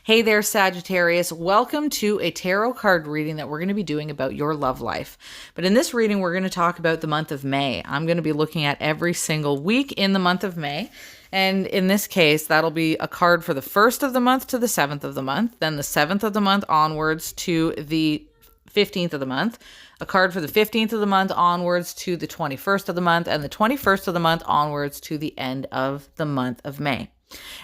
Hey there, Sagittarius. Welcome to a tarot card reading that we're going to be doing about your love life. But in this reading, we're going to talk about the month of May. I'm going to be looking at every single week in the month of May. And in this case, that'll be a card for the 1st of the month to the 7th of the month, then the 7th of the month onwards to the 15th of the month, a card for the 15th of the month onwards to the 21st of the month, and the 21st of the month onwards to the end of the month of May.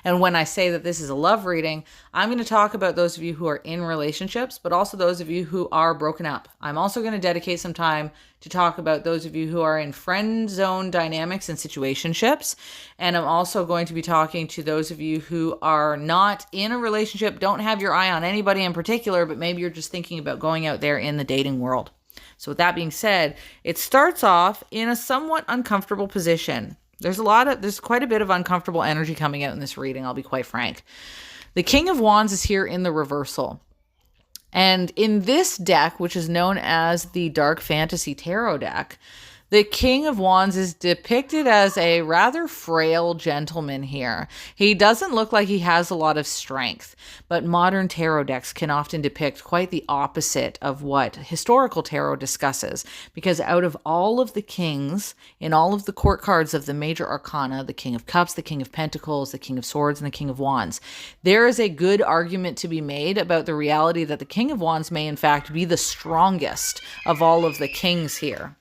And when I say that this is a love reading, I'm going to talk about those of you who are in relationships, but also those of you who are broken up. I'm also going to dedicate some time to talk about those of you who are in friend zone dynamics and situationships. And I'm also going to be talking to those of you who are not in a relationship, don't have your eye on anybody in particular, but maybe you're just thinking about going out there in the dating world. So with that being said, it starts off in a somewhat uncomfortable position. There's quite a bit of uncomfortable energy coming out in this reading, I'll be quite frank. The King of Wands is here in the reversal. And in this deck, which is known as the Dark Fantasy Tarot deck, the King of Wands is depicted as a rather frail gentleman here. He doesn't look like he has a lot of strength, but modern tarot decks can often depict quite the opposite of what historical tarot discusses, because out of all of the kings in all of the court cards of the major arcana, the King of Cups, the King of Pentacles, the King of Swords, and the King of Wands, there is a good argument to be made about the reality that the King of Wands may in fact be the strongest of all of the kings here.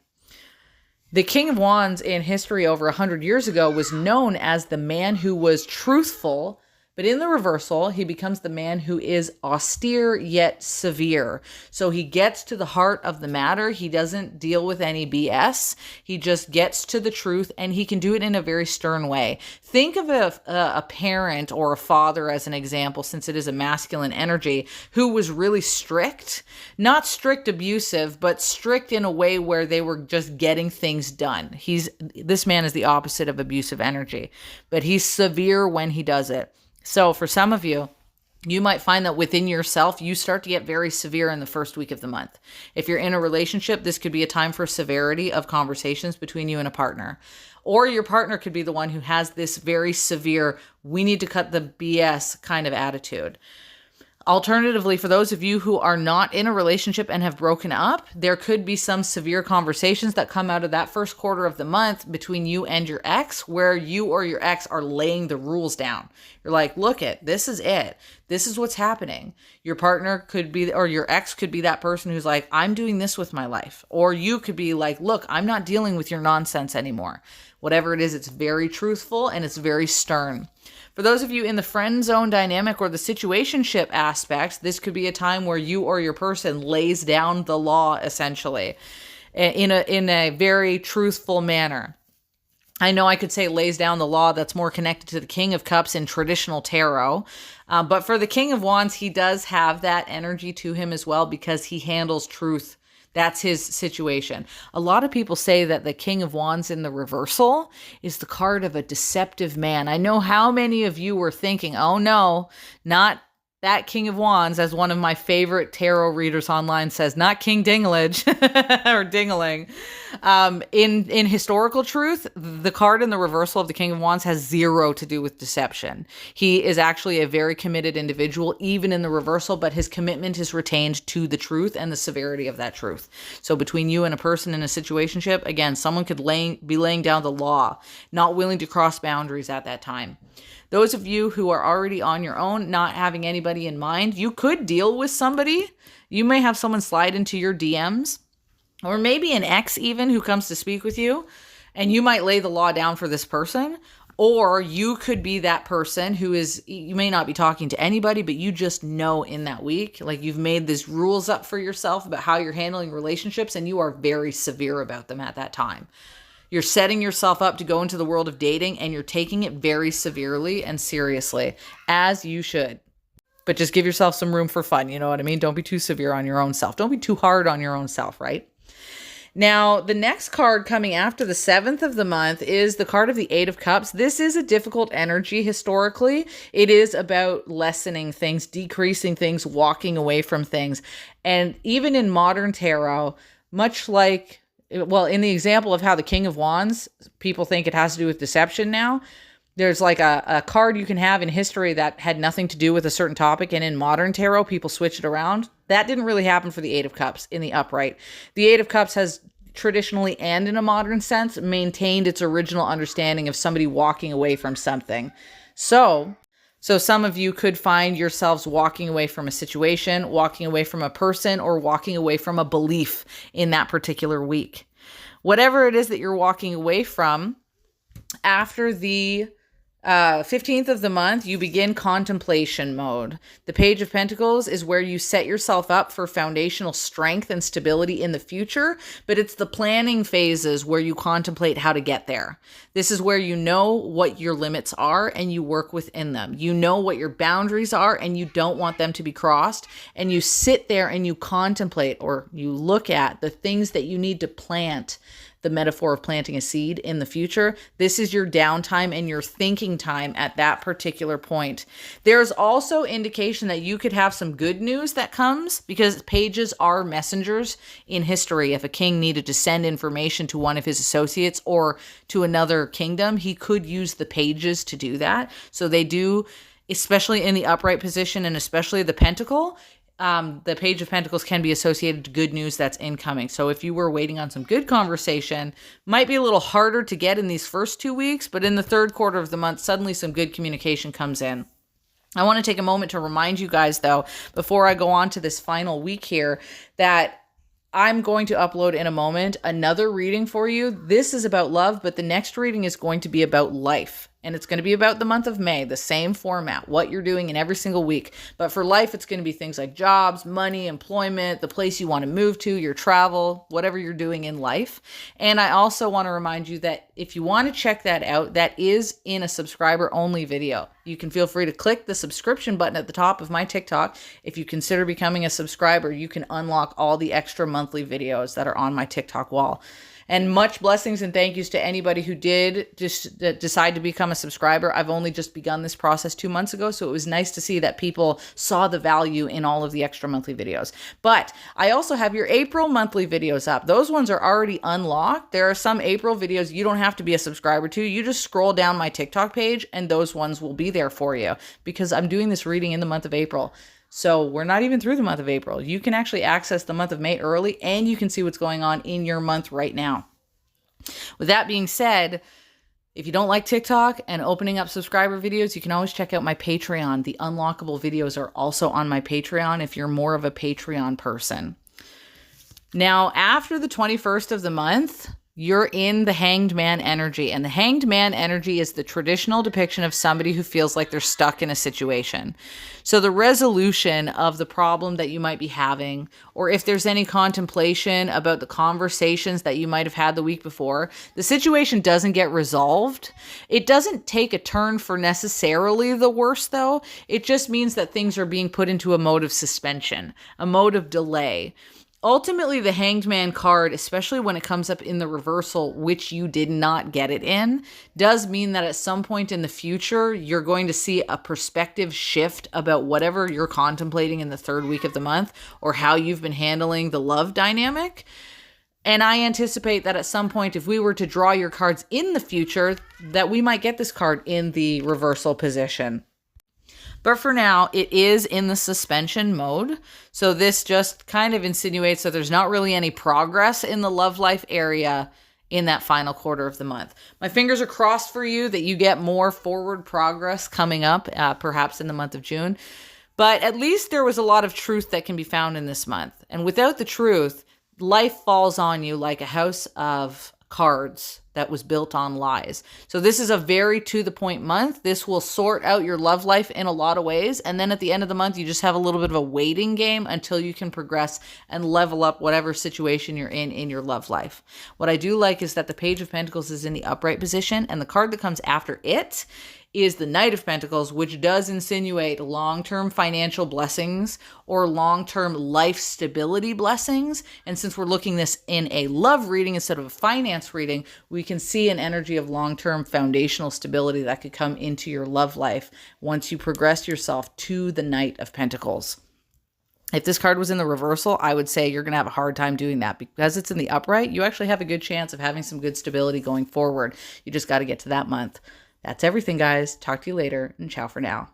The King of Wands in history over 100 years ago was known as the man who was truthful, but in the reversal, he becomes the man who is austere yet severe. So he gets to the heart of the matter. He doesn't deal with any BS. He just gets to the truth, and he can do it in a very stern way. Think of a parent or a father as an example, since it is a masculine energy, who was really strict. Not strict abusive, but strict in a way where they were just getting things done. This man is the opposite of abusive energy, but he's severe when he does it. So for some of you, you might find that within yourself, you start to get very severe in the first week of the month. If you're in a relationship, this could be a time for severity of conversations between you and a partner. Or your partner could be the one who has this very severe, we need to cut the BS kind of attitude. Alternatively, for those of you who are not in a relationship and have broken up, there could be some severe conversations that come out of that first quarter of the month between you and your ex, where you or your ex are laying the rules down. You're like, look this is it. This is what's happening. Your partner could be, or your ex could be that person who's like, I'm doing this with my life. Or you could be like, look, I'm not dealing with your nonsense anymore. Whatever it is, it's very truthful and it's very stern. For those of you in the friend zone dynamic or the situationship aspects, this could be a time where you or your person lays down the law, essentially, in a very truthful manner. I know I could say lays down the law, that's more connected to the King of Cups in traditional tarot. But for the King of Wands, he does have that energy to him as well, because he handles truth. That's his situation. A lot of people say that the King of Wands in the reversal is the card of a deceptive man. I know how many of you were thinking, oh no, not that King of Wands, as one of my favorite tarot readers online says, not King Dinglage or Dingling. In historical truth, the card in the reversal of the King of Wands has zero to do with deception. He is actually a very committed individual, even in the reversal, but his commitment is retained to the truth and the severity of that truth. So between you and a person in a situationship, again, someone could be laying down the law, not willing to cross boundaries at that time. Those of you who are already on your own, not having anybody in mind, you could deal with somebody. You may have someone slide into your DMs, or maybe an ex even who comes to speak with you, and you might lay the law down for this person. Or you could be that person who you may not be talking to anybody, but you just know in that week, like you've made these rules up for yourself about how you're handling relationships, and you are very severe about them at that time. You're setting yourself up to go into the world of dating, and you're taking it very severely and seriously, as you should. But just give yourself some room for fun, you know what I mean? Don't be too severe on your own self. Don't be too hard on your own self, right? Now, the next card coming after the 7th of the month is the card of the 8 of Cups. This is a difficult energy historically. It is about lessening things, decreasing things, walking away from things. And even in modern tarot, much like, well, in the example of how the King of Wands, people think it has to do with deception now. there's like a card you can have in history that had nothing to do with a certain topic, and in modern tarot, people switch it around. That didn't really happen for the Eight of Cups in the upright. The Eight of Cups has traditionally and in a modern sense maintained its original understanding of somebody walking away from something. So some of you could find yourselves walking away from a situation, walking away from a person, or walking away from a belief in that particular week. Whatever it is that you're walking away from, after the 15th of the month, you begin contemplation mode. The Page of Pentacles is where you set yourself up for foundational strength and stability in the future, but it's the planning phases where you contemplate how to get there. This is where you know what your limits are and you work within them. You know what your boundaries are and you don't want them to be crossed, and you sit there and you contemplate, or you look at the things that you need to plant. The metaphor of planting a seed in the future. This is your downtime and your thinking time at that particular point. There's also indication that you could have some good news that comes, because pages are messengers in history. If a king needed to send information to one of his associates or to another kingdom, he could use the pages to do that. So they do, especially in the upright position and especially the pentacle. The Page of Pentacles can be associated to good news that's incoming. So if you were waiting on some good conversation, might be a little harder to get in these first 2 weeks, but in the third quarter of the month, suddenly some good communication comes in. I want to take a moment to remind you guys, though, before I go on to this final week here, that I'm going to upload in a moment another reading for you. This is about love, but the next reading is going to be about life. And it's going to be about the month of May, the same format, what you're doing in every single week. But for life, it's going to be things like jobs, money, employment, the place you want to move to, your travel, whatever you're doing in life. And I also want to remind you that if you want to check that out, that is in a subscriber-only video. You can feel free to click the subscription button at the top of my TikTok. If you consider becoming a subscriber, you can unlock all the extra monthly videos that are on my TikTok wall. And much blessings and thank yous to anybody who did just decide to become a subscriber. I've only just begun this process 2 months ago, so it was nice to see that people saw the value in all of the extra monthly videos. But I also have your April monthly videos up. Those ones are already unlocked. There are some April videos you don't have to be a subscriber to. You just scroll down my TikTok page and those ones will be there for you, because I'm doing this reading in the month of April. So we're not even through the month of April. You can actually access the month of May early, and you can see what's going on in your month right now. With that being said, if you don't like TikTok and opening up subscriber videos, you can always check out my Patreon. The unlockable videos are also on my Patreon if you're more of a Patreon person. Now, after the 21st of the month, you're in the Hanged Man energy. And the Hanged Man energy is the traditional depiction of somebody who feels like they're stuck in a situation. So the resolution of the problem that you might be having, or if there's any contemplation about the conversations that you might have had the week before, the situation doesn't get resolved. It doesn't take a turn for necessarily the worse, though. It just means that things are being put into a mode of suspension, a mode of delay. Ultimately, the Hanged Man card, especially when it comes up in the reversal, which you did not get it in, does mean that at some point in the future, you're going to see a perspective shift about whatever you're contemplating in the third week of the month, or how you've been handling the love dynamic. And I anticipate that at some point, if we were to draw your cards in the future, that we might get this card in the reversal position. But for now, it is in the suspension mode. So this just kind of insinuates that there's not really any progress in the love life area in that final quarter of the month. My fingers are crossed for you that you get more forward progress coming up, perhaps in the month of June. But at least there was a lot of truth that can be found in this month. And without the truth, life falls on you like a house of cards that was built on lies. So this is a very to the point month. This will sort out your love life in a lot of ways. And then at the end of the month, you just have a little bit of a waiting game until you can progress and level up whatever situation you're in your love life. What I do like is that the Page of Pentacles is in the upright position, and the card that comes after it is the Knight of Pentacles, which does insinuate long-term financial blessings or long-term life stability blessings. And since we're looking this in a love reading instead of a finance reading, we can see an energy of long-term foundational stability that could come into your love life once you progress yourself to the Knight of Pentacles. If this card was in the reversal, I would say you're going to have a hard time doing that. Because it's in the upright, you actually have a good chance of having some good stability going forward. You just got to get to that month. That's everything, guys. Talk to you later, and ciao for now.